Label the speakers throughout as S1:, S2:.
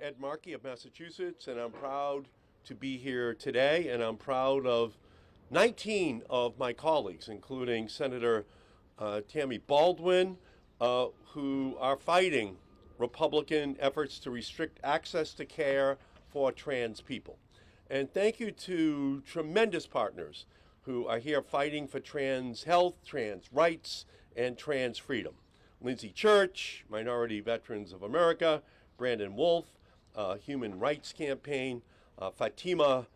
S1: Ed Markey of Massachusetts, and I'm proud to be here today, and I'm proud of 19 of my colleagues, including Senator Tammy Baldwin, who are fighting Republican efforts to restrict access to care for trans people. And thank you to tremendous partners who are here fighting for trans health, trans rights, and trans freedom. Lindsay Church, Minority Veterans of America, Brandon Wolf, Human Rights Campaign, Fatima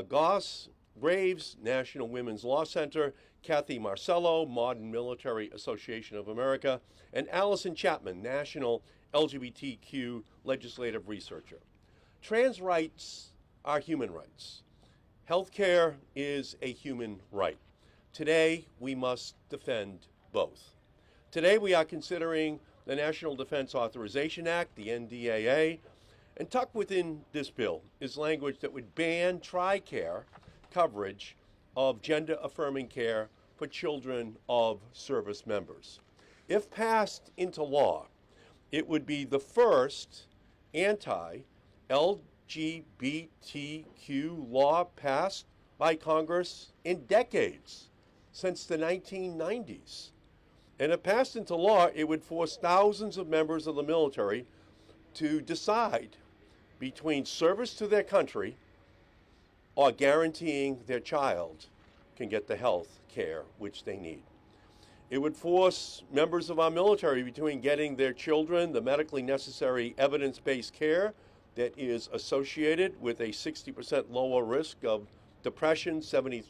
S1: Goss, Graves, National Women's Law Center, Kathy Marcello, Modern Military Association of America, and Allison Chapman, National LGBTQ Legislative Researcher. Trans rights are human rights. Healthcare is a human right. Today, we must defend both. Today, we are considering the National Defense Authorization Act, the NDAA, and tucked within this bill is language that would ban TRICARE coverage of gender-affirming care for children of service members. If passed into law, it would be the first anti-LGBTQ law passed by Congress in decades, since the 1990s. And if passed into law, it would force thousands of members of the military to decide between service to their country or guaranteeing their child can get the health care which they need. It would force members of our military between getting their children the medically necessary evidence-based care that is associated with a 60% lower risk of depression, 73%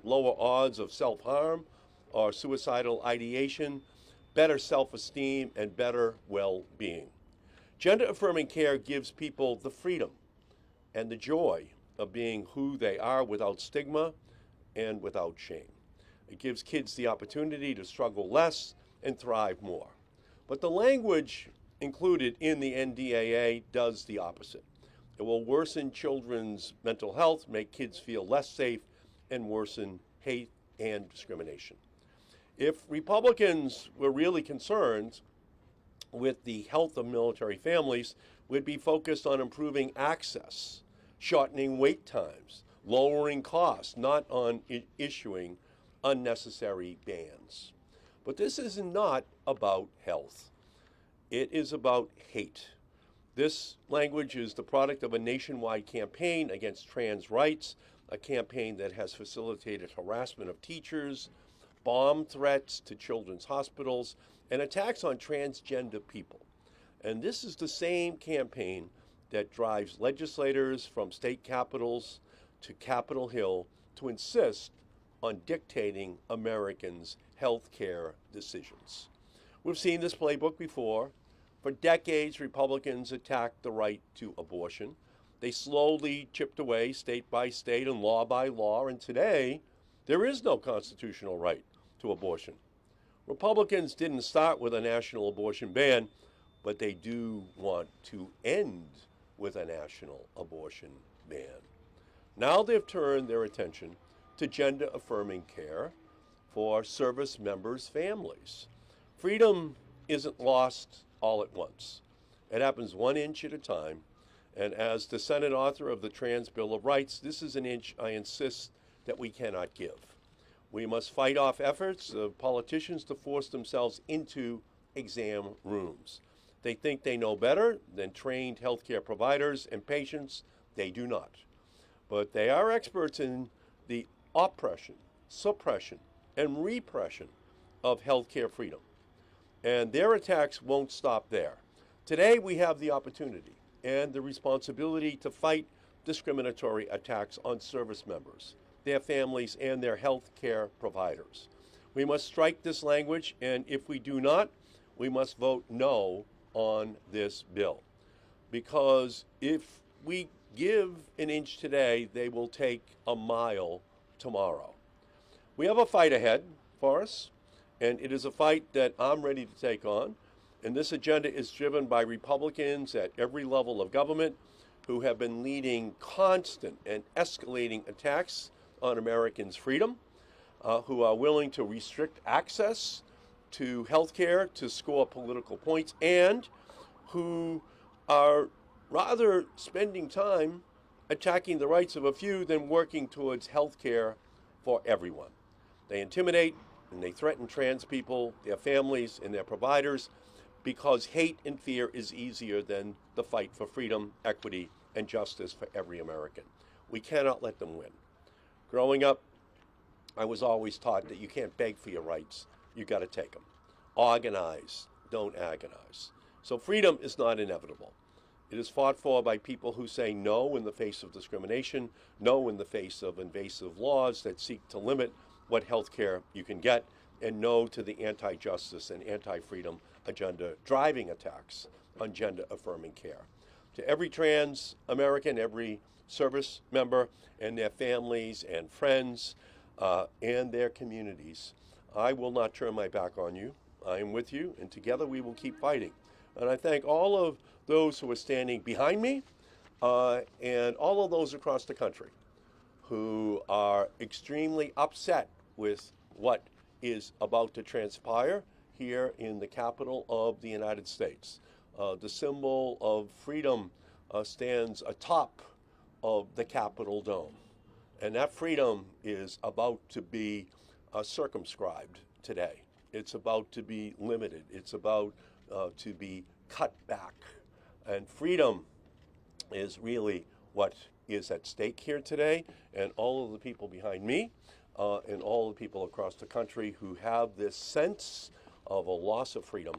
S1: lower odds of self-harm or suicidal ideation, better self-esteem, and better well-being. Gender-affirming care gives people the freedom and the joy of being who they are without stigma and without shame. It gives kids the opportunity to struggle less and thrive more. But the language included in the NDAA does the opposite. It will worsen children's mental health, make kids feel less safe, and worsen hate and discrimination. If Republicans were really concerned with the health of military families, we'd be focused on improving access, shortening wait times, lowering costs, not on issuing unnecessary bans. But this is not about health. It is about hate. This language is the product of a nationwide campaign against trans rights, a campaign that has facilitated harassment of teachers, bomb threats to children's hospitals, and attacks on transgender people. And this is the same campaign that drives legislators from state capitals to Capitol Hill to insist on dictating Americans' health care decisions. We've seen this playbook before. For decades, Republicans attacked the right to abortion. They slowly chipped away state by state and law by law, and today, there is no constitutional right to abortion. Republicans didn't start with a national abortion ban, but they do want to end with a national abortion ban. Now they've turned their attention to gender-affirming care for service members' families. Freedom isn't lost all at once. It happens 1 inch at a time, and as the Senate author of the Trans Bill of Rights, this is an inch I insist that we cannot give. We must fight off efforts of politicians to force themselves into exam rooms. They think they know better than trained healthcare providers and patients. They do not. But they are experts in the oppression, suppression, and repression of healthcare freedom. And their attacks won't stop there. Today, we have the opportunity and the responsibility to fight discriminatory attacks on service members, their families, and their health care providers. We must strike this language, and if we do not, we must vote no on this bill. Because if we give an inch today, they will take a mile tomorrow. We have a fight ahead for us, and it is a fight that I'm ready to take on. And this agenda is driven by Republicans at every level of government who have been leading constant and escalating attacks on Americans' freedom, who are willing to restrict access to health care to score political points, and who are rather spending time attacking the rights of a few than working towards health care for everyone. They intimidate and they threaten trans people, their families, and their providers because hate and fear is easier than the fight for freedom, equity, and justice for every American. We cannot let them win. Growing up, I was always taught that you can't beg for your rights, you got to take them. Organize, don't agonize. So freedom is not inevitable. It is fought for by people who say no in the face of discrimination, no in the face of invasive laws that seek to limit what health care you can get, and no to the anti-justice and anti-freedom agenda driving attacks on gender-affirming care. To every trans American, every service member, and their families and friends and their communities, I will not turn my back on you. I am with you, and together we will keep fighting. And I thank all of those who are standing behind me and all of those across the country who are extremely upset with what is about to transpire here in the capital of the United States. The symbol of freedom stands atop of the Capitol dome. And that freedom is about to be circumscribed today. It's about to be limited. It's about to be cut back. And freedom is really what is at stake here today. And all of the people behind me and all the people across the country who have this sense of a loss of freedom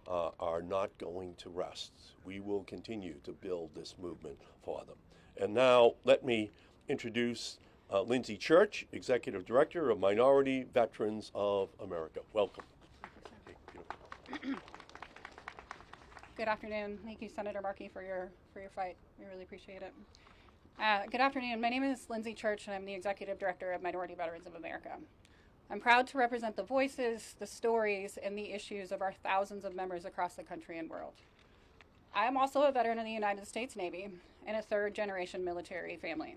S1: are not going to rest. We will continue to build this movement for them. And now let me introduce Lindsay Church, Executive Director of Minority Veterans of America. Welcome.
S2: Good afternoon. Thank you, Senator Markey, for your fight. We really appreciate it. Good afternoon. My name is Lindsay Church, and I'm the Executive Director of Minority Veterans of America. I'm proud to represent the voices, the stories, and the issues of our thousands of members across the country and world. I am also a veteran of the United States Navy and a third-generation military family.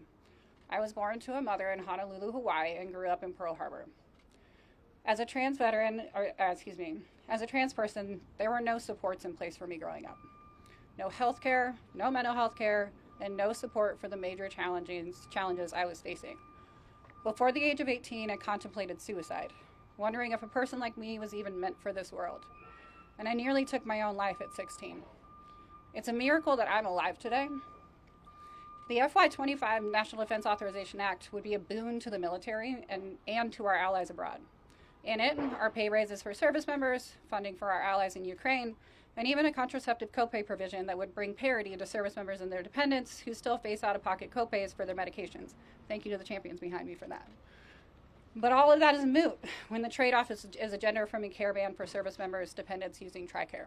S2: I was born to a mother in Honolulu, Hawaii, and grew up in Pearl Harbor. As a trans person, there were no supports in place for me growing up. No health care, no mental health care, and no support for the major challenges I was facing. Before the age of 18, I contemplated suicide, wondering if a person like me was even meant for this world. And I nearly took my own life at 16. It's a miracle that I'm alive today. The FY25 National Defense Authorization Act would be a boon to the military and to our allies abroad. In it are pay raises for service members, funding for our allies in Ukraine, and even a contraceptive copay provision that would bring parity to service members and their dependents who still face out-of-pocket copays for their medications. Thank you to the champions behind me for that. But all of that is moot when the trade-off is a gender-affirming care ban for service members' dependents using TRICARE.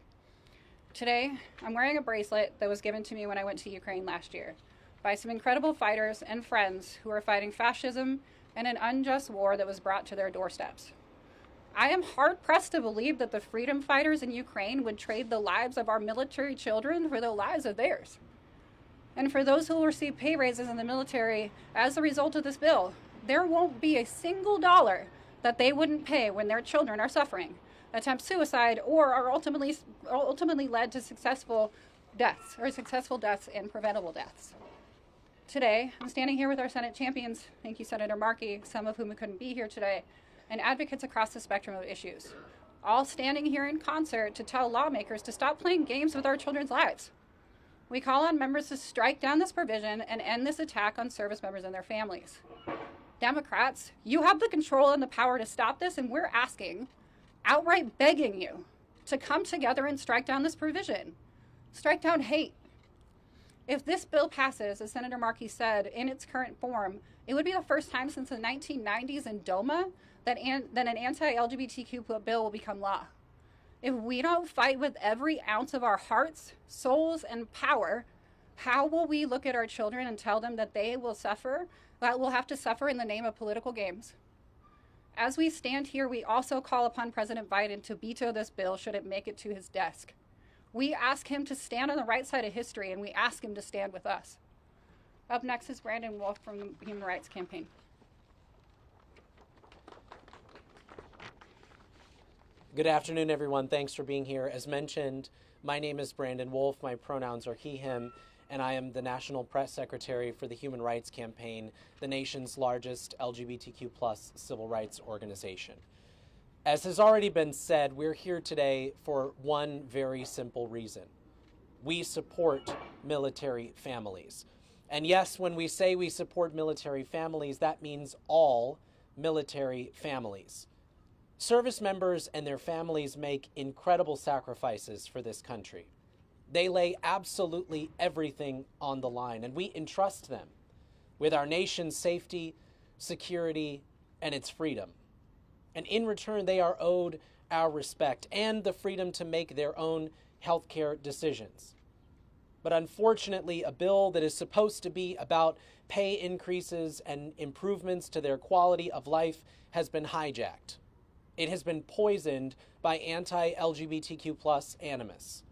S2: Today, I'm wearing a bracelet that was given to me when I went to Ukraine last year by some incredible fighters and friends who are fighting fascism and an unjust war that was brought to their doorsteps. I am hard-pressed to believe that the freedom fighters in Ukraine would trade the lives of our military children for the lives of theirs. And for those who will receive pay raises in the military as a result of this bill, there won't be a single dollar that they wouldn't pay when their children are suffering, attempt suicide, or are ultimately led to successful deaths and preventable deaths. Today, I'm standing here with our Senate champions, thank you, Senator Markey, some of whom couldn't be here today, and advocates across the spectrum of issues, all standing here in concert to tell lawmakers to stop playing games with our children's lives. We call on members to strike down this provision and end this attack on service members and their families. Democrats, you have the control and the power to stop this, and we're asking, outright begging you, to come together and strike down this provision. Strike down hate. If this bill passes, as Senator Markey said, in its current form, it would be the first time since the 1990s in DOMA that an anti-LGBTQ bill will become law. If we don't fight with every ounce of our hearts, souls, and power, how will we look at our children and tell them that they will have to suffer in the name of political games? As we stand here, we also call upon President Biden to veto this bill should it make it to his desk. We ask him to stand on the right side of history, and we ask him to stand with us. Up next is Brandon Wolf from the Human Rights Campaign.
S3: Good afternoon, everyone. Thanks for being here. As mentioned, my name is Brandon Wolf. My pronouns are he, him, and I am the National Press Secretary for the Human Rights Campaign, the nation's largest LGBTQ+ civil rights organization. As has already been said, we're here today for one very simple reason. We support military families. And yes, when we say we support military families, that means all military families. Service members and their families make incredible sacrifices for this country. They lay absolutely everything on the line, and we entrust them with our nation's safety, security, and its freedom. And in return, they are owed our respect and the freedom to make their own healthcare decisions. But unfortunately, a bill that is supposed to be about pay increases and improvements to their quality of life has been hijacked. It has been poisoned by anti-LGBTQ+ animus.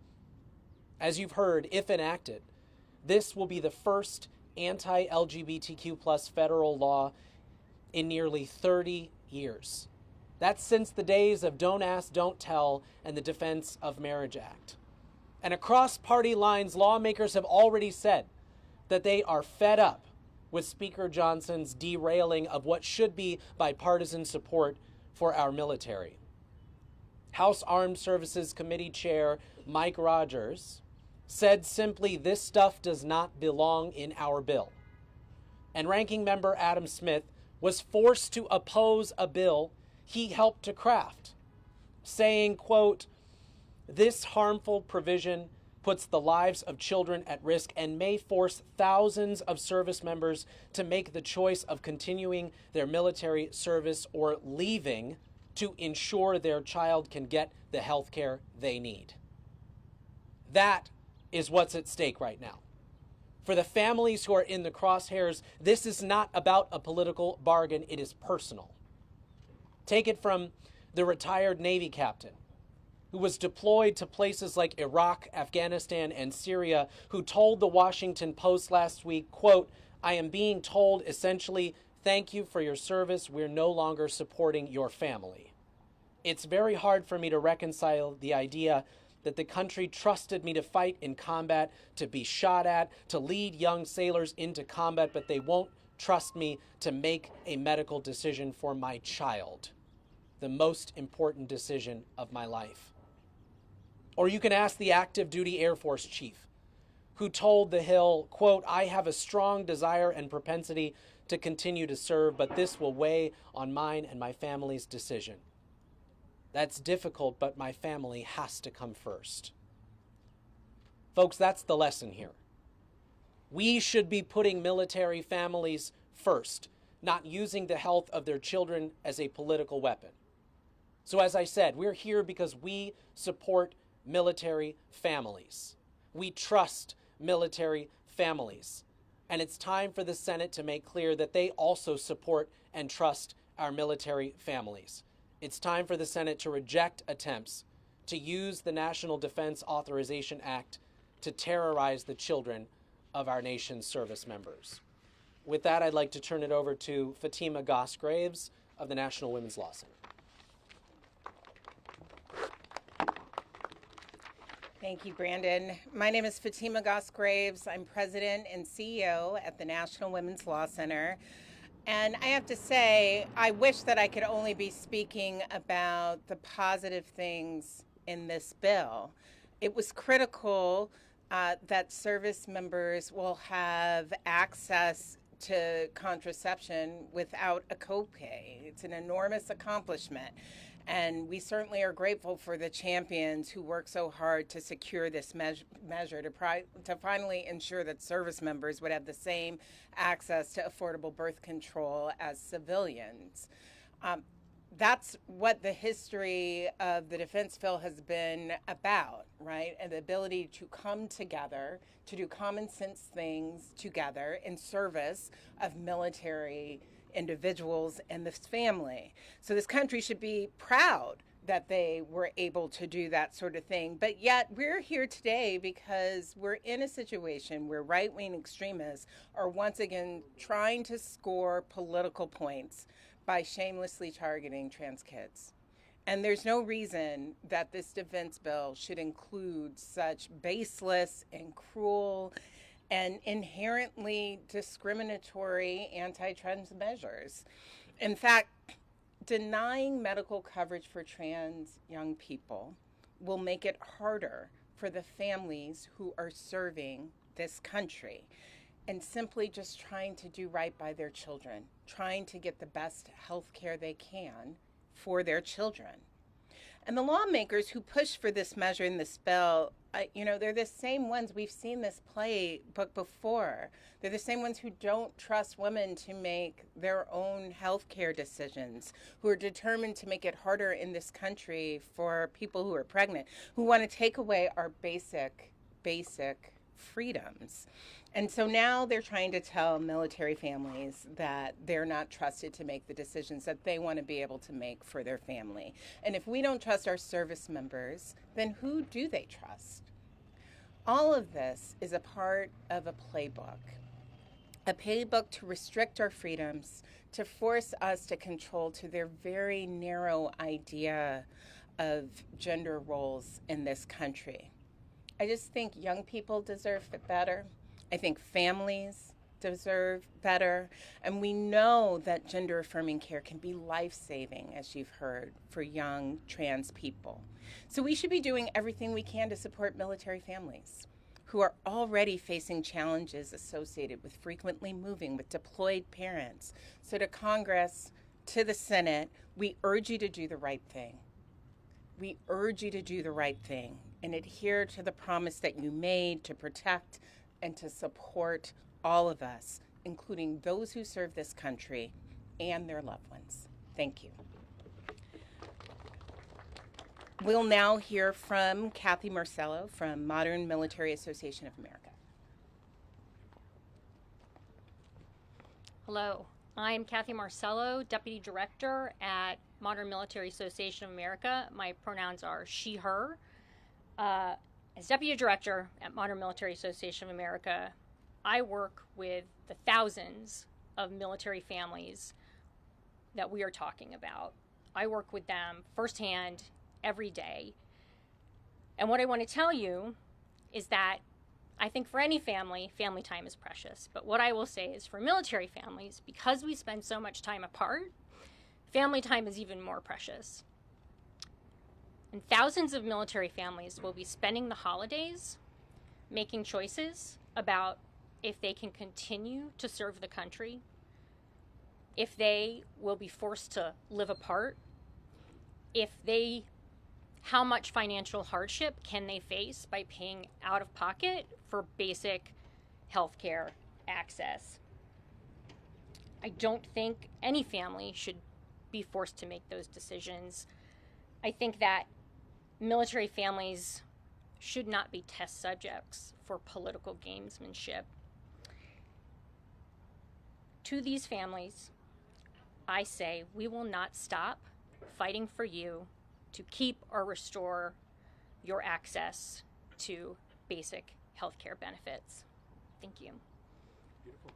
S3: As you've heard, if enacted, this will be the first anti-LGBTQ+ federal law in nearly 30 years. That's since the days of Don't Ask, Don't Tell and the Defense of Marriage Act. And across party lines, lawmakers have already said that they are fed up with Speaker Johnson's derailing of what should be bipartisan support for our military. House Armed Services Committee Chair Mike Rogers said simply, "This stuff does not belong in our bill." And Ranking Member Adam Smith was forced to oppose a bill he helped to craft, saying, quote, "This harmful provision puts the lives of children at risk and may force thousands of service members to make the choice of continuing their military service or leaving to ensure their child can get the health care they need." That is what's at stake right now. For the families who are in the crosshairs, this is not about a political bargain, it is personal. Take it from the retired Navy captain who was deployed to places like Iraq, Afghanistan, and Syria, who told the Washington Post last week, quote, "I am being told essentially, thank you for your service, we're no longer supporting your family. It's very hard for me to reconcile the idea that the country trusted me to fight in combat, to be shot at, to lead young sailors into combat, but they won't trust me to make a medical decision for my child, the most important decision of my life." Or you can ask the active duty Air Force chief who told The Hill, quote, "I have a strong desire and propensity to continue to serve, but this will weigh on mine and my family's decision. That's difficult, but my family has to come first." Folks, that's the lesson here. We should be putting military families first, not using the health of their children as a political weapon. So as I said, we're here because we support military families. We trust military families. And it's time for the Senate to make clear that they also support and trust our military families. It's time for the Senate to reject attempts to use the National Defense Authorization Act to terrorize the children of our nation's service members. With that, I'd like to turn it over to Fatima Goss-Graves of the National Women's Law Center.
S4: Thank you, Brandon. My name is Fatima Goss-Graves. I'm president and CEO at the National Women's Law Center. And I have to say, I wish that I could only be speaking about the positive things in this bill. It was critical that service members will have access to contraception without a copay. It's an enormous accomplishment. And we certainly are grateful for the champions who work so hard to secure this measure to finally ensure that service members would have the same access to affordable birth control as civilians. That's what the history of the defense bill has been about, right? And the ability to come together, to do common sense things together in service of military individuals and this family. So this country should be proud that they were able to do that sort of thing. But yet we're here today because we're in a situation where right-wing extremists are once again trying to score political points by shamelessly targeting trans kids. And there's no reason that this defense bill should include such baseless and cruel and inherently discriminatory anti-trans measures. In fact, denying medical coverage for trans young people will make it harder for the families who are serving this country and simply just trying to do right by their children, trying to get the best health care they can for their children. And the lawmakers who push for this measure in this bill, they're the same ones, we've seen this playbook before. They're the same ones who don't trust women to make their own health care decisions, who are determined to make it harder in this country for people who are pregnant, who want to take away our basic freedoms. And so now they're trying to tell military families that they're not trusted to make the decisions that they want to be able to make for their family. And if we don't trust our service members, then who do they trust? All of this is a part of a playbook to restrict our freedoms, to force us to control to their very narrow idea of gender roles in this country. I just think young people deserve better. I think families deserve better. And we know that gender-affirming care can be life-saving, as you've heard, for young trans people. So we should be doing everything we can to support military families who are already facing challenges associated with frequently moving with deployed parents. So to Congress, to the Senate, we urge you to do the right thing. We urge you to do the right thing and adhere to the promise that you made to protect and to support all of us, including those who serve this country and their loved ones. Thank you. We'll now hear from Kathy Marcello from Modern Military Association of America.
S5: Hello, I'm Kathy Marcello, Deputy Director at Modern Military Association of America. My pronouns are she, her. As Deputy Director at Modern Military Association of America, I work with the thousands of military families that we are talking about. I work with them firsthand every day. And what I want to tell you is that I think for any family, family time is precious. But what I will say is for military families, because we spend so much time apart, family time is even more precious. And thousands of military families will be spending the holidays making choices about if they can continue to serve the country, if they will be forced to live apart, how much financial hardship can they face by paying out of pocket for basic health care access. I don't think any family should be forced to make those decisions. I think that military families should not be test subjects for political gamesmanship. To these families, I say we will not stop fighting for you to keep or restore your access to basic health care benefits. Thank you.
S1: Beautiful.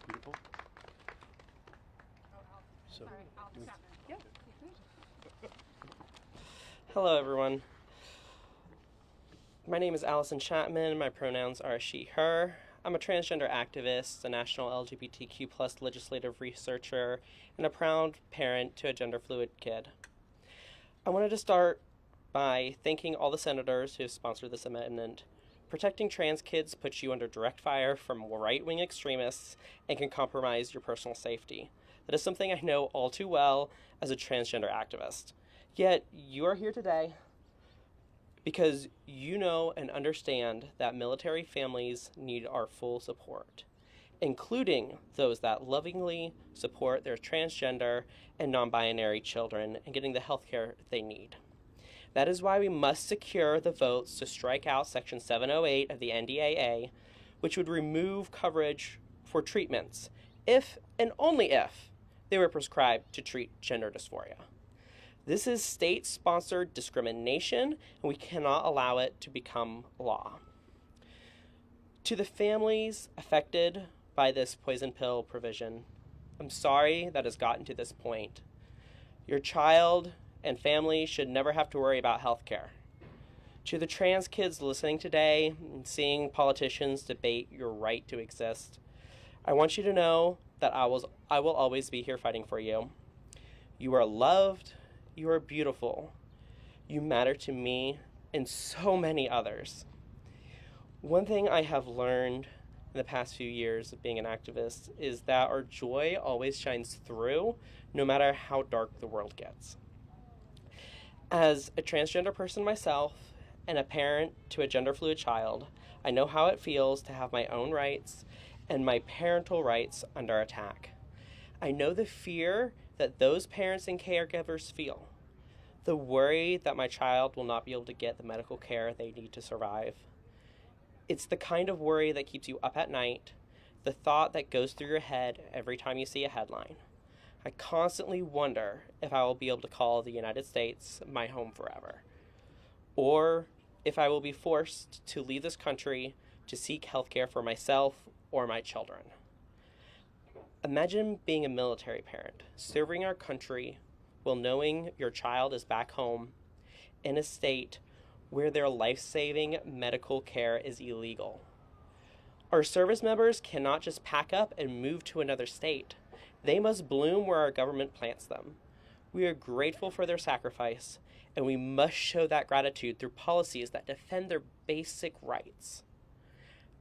S1: Beautiful. So,
S6: Hello, everyone. My name is Allison Chapman. My pronouns are she, her. I'm a transgender activist, a national LGBTQ plus legislative researcher, and a proud parent to a gender fluid kid. I wanted to start by thanking all the senators who have sponsored this amendment. Protecting trans kids puts you under direct fire from right-wing extremists and can compromise your personal safety. That is something I know all too well as a transgender activist. Yet, you are here today because you know and understand that military families need our full support, including those that lovingly support their transgender and non-binary children and getting the health care they need. That is why we must secure the votes to strike out Section 708 of the NDAA, which would remove coverage for treatments if and only if they were prescribed to treat gender dysphoria. This is state-sponsored discrimination, and we cannot allow it to become law. To the families affected by this poison pill provision, I'm sorry that it's gotten to this point. Your child and family should never have to worry about health care. To the trans kids listening today and seeing politicians debate your right to exist, I want you to know that I will always be here fighting for you. You are loved, you are beautiful, you matter to me and so many others. One thing I have learned in the past few years of being an activist is that our joy always shines through, no matter how dark the world gets. As a transgender person myself and a parent to a gender fluid child, I know how it feels to have my own rights and my parental rights under attack. I know the fear that those parents and caregivers feel, the worry that my child will not be able to get the medical care they need to survive. It's the kind of worry that keeps you up at night, the thought that goes through your head every time you see a headline. I constantly wonder if I will be able to call the United States my home forever, or if I will be forced to leave this country to seek healthcare for myself or my children. Imagine being a military parent, serving our country while knowing your child is back home in a state where their life-saving medical care is illegal. Our service members cannot just pack up and move to another state. They must bloom where our government plants them. We are grateful for their sacrifice, and we must show that gratitude through policies that defend their basic rights.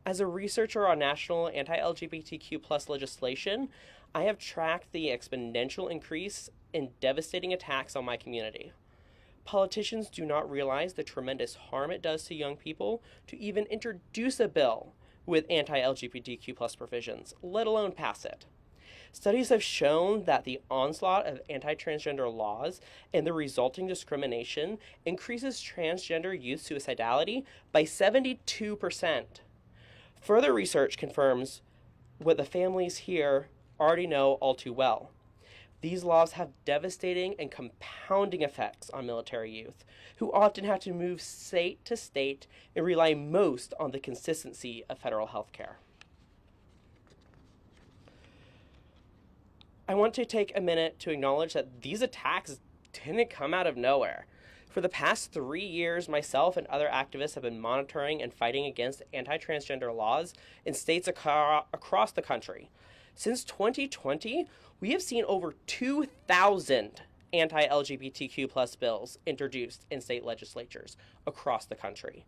S6: As a researcher on national anti-LGBTQ+ legislation, I have tracked the exponential increase in devastating attacks on my community. Politicians do not realize the tremendous harm it does to young people to even introduce a bill with anti-LGBTQ+ provisions, let alone pass it. Studies have shown that the onslaught of anti-transgender laws and the resulting discrimination increases transgender youth suicidality by 72%. Further research confirms what the families here already know all too well. These laws have devastating and compounding effects on military youth, who often have to move state to state and rely most on the consistency of federal health care. I want to take a minute to acknowledge that these attacks didn't come out of nowhere. For the past 3 years, myself and other activists have been monitoring and fighting against anti-transgender laws in states across the country. Since 2020, we have seen over 2,000 anti-LGBTQ+ bills introduced in state legislatures across the country,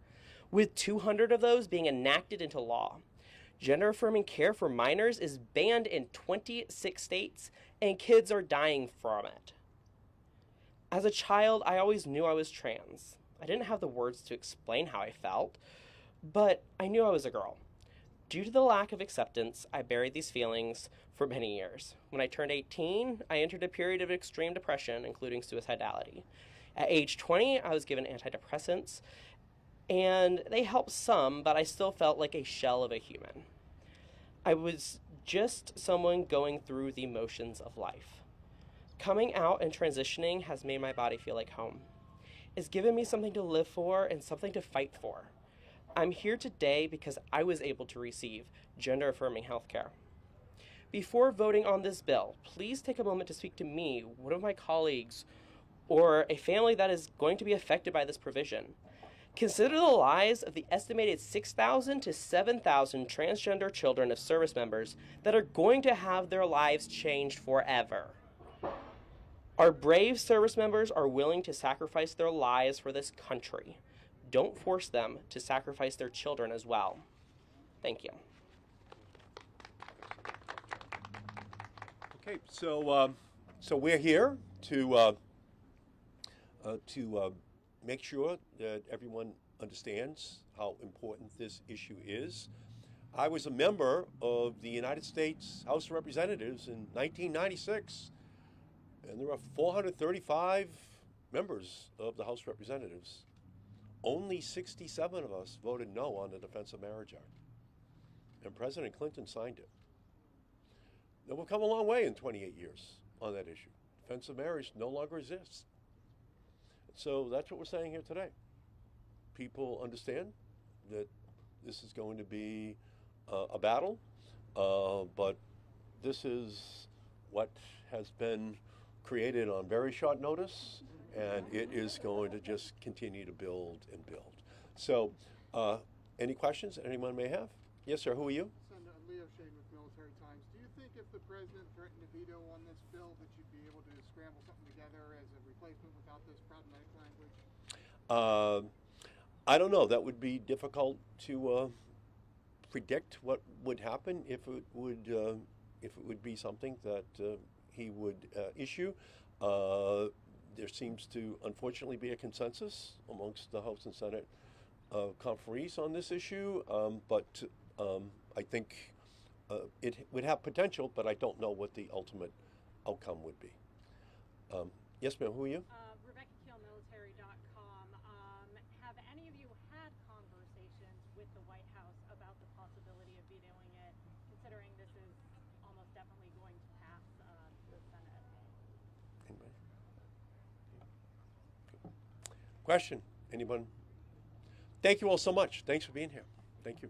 S6: with 200 of those being enacted into law. Gender-affirming care for minors is banned in 26 states, and kids are dying from it. As a child, I always knew I was trans. I didn't have the words to explain how I felt, but I knew I was a girl. Due to the lack of acceptance, I buried these feelings for many years. When I turned 18, I entered a period of extreme depression, including suicidality. At age 20, I was given antidepressants, and they helped some, but I still felt like a shell of a human. I was just someone going through the motions of life. Coming out and transitioning has made my body feel like home. It's given me something to live for and something to fight for. I'm here today because I was able to receive gender-affirming health care. Before voting on this bill, please take a moment to speak to me, one of my colleagues, or a family that is going to be affected by this provision. Consider the lives of the estimated 6,000 to 7,000 transgender children of service members that are going to have their lives changed forever. Our brave service members are willing to sacrifice their lives for this country. Don't force them to sacrifice their children as well. Thank you.
S1: Okay, so we're here to make sure that everyone understands how important this issue is. I was a member of the United States House of Representatives in 1996, and there are 435 members of the House of Representatives. Only 67 of us voted no on the Defense of Marriage Act, and President Clinton signed it. Now, we've come a long way in 28 years on that issue. Defense of marriage no longer exists. So that's what we're saying here today. People understand that this is going to be a battle, but this is what has been created on very short notice, and it is going to just continue to build and build. So, any questions anyone may have? Yes, sir. Who are you?
S7: Senator Leo Shane with Military Times. Do you think if the president threatened a veto on this bill that you'd be able to scramble something together as a replacement without this problematic language?
S1: I don't know. That would be difficult to predict what would happen if it would be something that he would issue. There seems to, unfortunately, be a consensus amongst the House and Senate conferees on this issue, but I think it would have potential, but I don't know what the ultimate outcome would be. Yes, ma'am. Who are you?
S8: RebeccaKeelMilitary.com. Have any of you had conversations with the White House about the possibility of vetoing it, considering this is almost definitely going to pass the Senate?
S1: Anybody? Question? Anyone? Thank you all so much. Thanks for being here. Thank you.